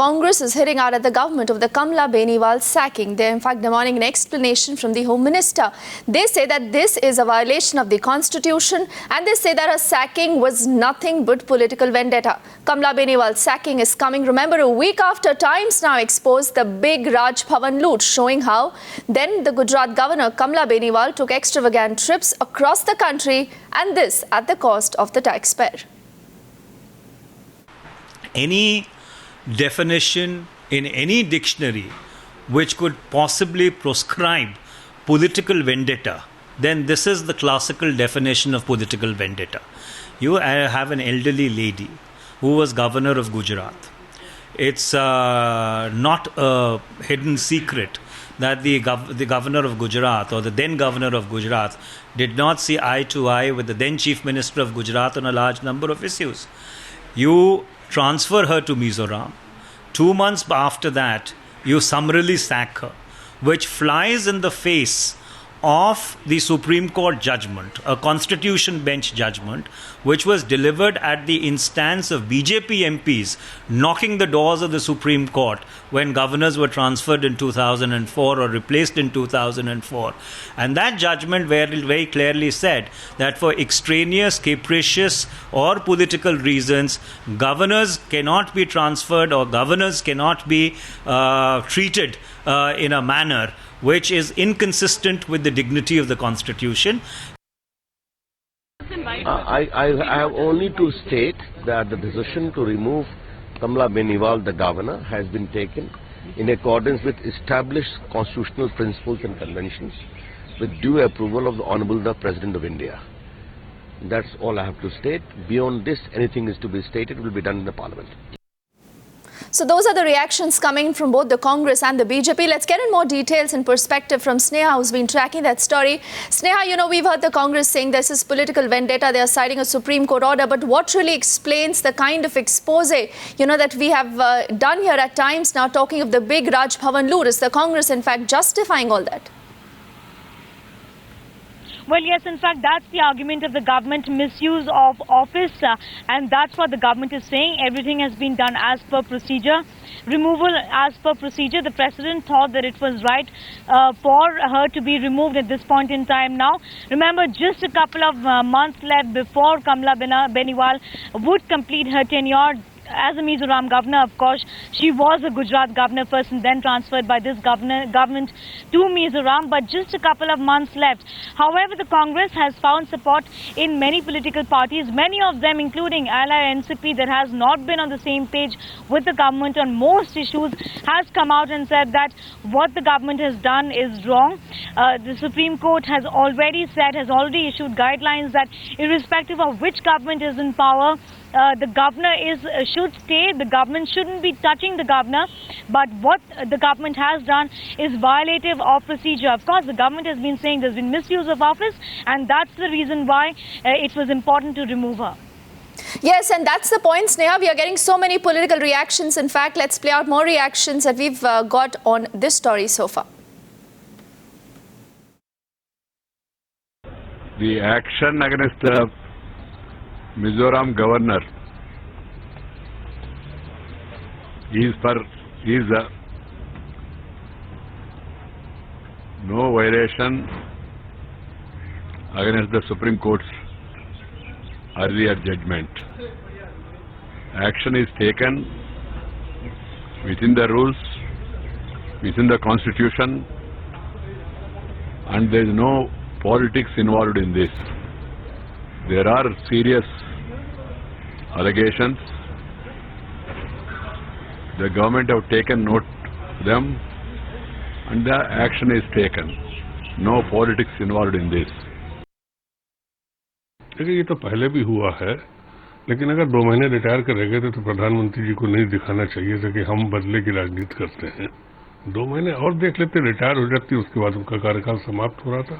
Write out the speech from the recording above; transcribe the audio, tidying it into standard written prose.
Congress is hitting out at the government of the Kamla Beniwal sacking. They're in fact demanding an explanation from the Home Minister. They say that this is a violation of the Constitution and they say that her sacking was nothing but political vendetta. Kamla Beniwal sacking is coming, remember, a week after Times Now exposed the big Raj Bhavan loot, showing how then the Gujarat governor Kamla Beniwal took extravagant trips across the country, and this at the cost of the taxpayer. Any definition in any dictionary which could possibly proscribe political vendetta, then this is the classical definition of political vendetta. You have an elderly lady who was governor of Gujarat. It's not a hidden secret that the governor of Gujarat, or the then governor of Gujarat, did not see eye to eye with the then chief minister of Gujarat on a large number of issues. You transfer her to Mizoram. 2 months after that, you summarily sack her, which flies in the face of the Supreme Court judgment, a constitution bench judgment, which was delivered at the instance of BJP MPs knocking the doors of the Supreme Court when governors were transferred in 2004 or replaced in 2004. And that judgment very clearly said that for extraneous, capricious or political reasons, governors cannot be transferred or governors cannot be treated in a manner which is inconsistent with the dignity of the Constitution. I have only to state that the decision to remove Kamla Beniwal, the governor, has been taken in accordance with established constitutional principles and conventions, with due approval of the Honorable the President of India. That's all I have to state. Beyond this, anything is to be stated will be done in the Parliament. So those are the reactions coming from both the Congress and the BJP. Let's get in more details and perspective from Sneha, who's been tracking that story. Sneha, we've heard the Congress saying this is political vendetta. They are citing a Supreme Court order. But what really explains the kind of expose, that we have done here at Times Now, talking of the big Raj Bhavan loot? Is the Congress, in fact, justifying all that? Well, yes, in fact, that's the argument of the government, misuse of office, and that's what the government is saying. Everything has been done as per procedure. Removal as per procedure. The president thought that it was right for her to be removed at this point in time now. Remember, just a couple of months left before Kamla Beniwal would complete her tenure as a Mizoram governor. Of course, she was a Gujarat governor first and then transferred by this government to Mizoram, but just a couple of months left. However, the Congress has found support in many political parties, many of them including ally NCP that has not been on the same page with the government on most issues, has come out and said that what the government has done is wrong. The Supreme Court has already issued guidelines that irrespective of which government is in power, the governor should stay. The government shouldn't be touching the governor, but what the government has done is violative of procedure. Of course, the government has been saying there's been misuse of office, and that's the reason why it was important to remove her. Yes, and that's the point, Sneha. We are getting so many political reactions. In fact, let's play out more reactions that we've got on this story so far. The action against the Mizoram governor is no violation against the Supreme Court's earlier judgment. Action is taken within the rules, within the Constitution, and there is no politics involved in this. There are serious allegations. The government have taken note of them and the action is taken. No politics involved in this. देखिए, ये तो पहले भी हुआ है, लेकिन अगर 2 महीने रिटायर कर रह गए तो प्रधानमंत्री जी को नहीं दिखाना चाहिए था कि हम बदले की राजनीति करते हैं। 2 महीने और देख लेते, रिटायर हो जाती, उसके बाद उनका कार्यकाल समाप्त हो रहा था।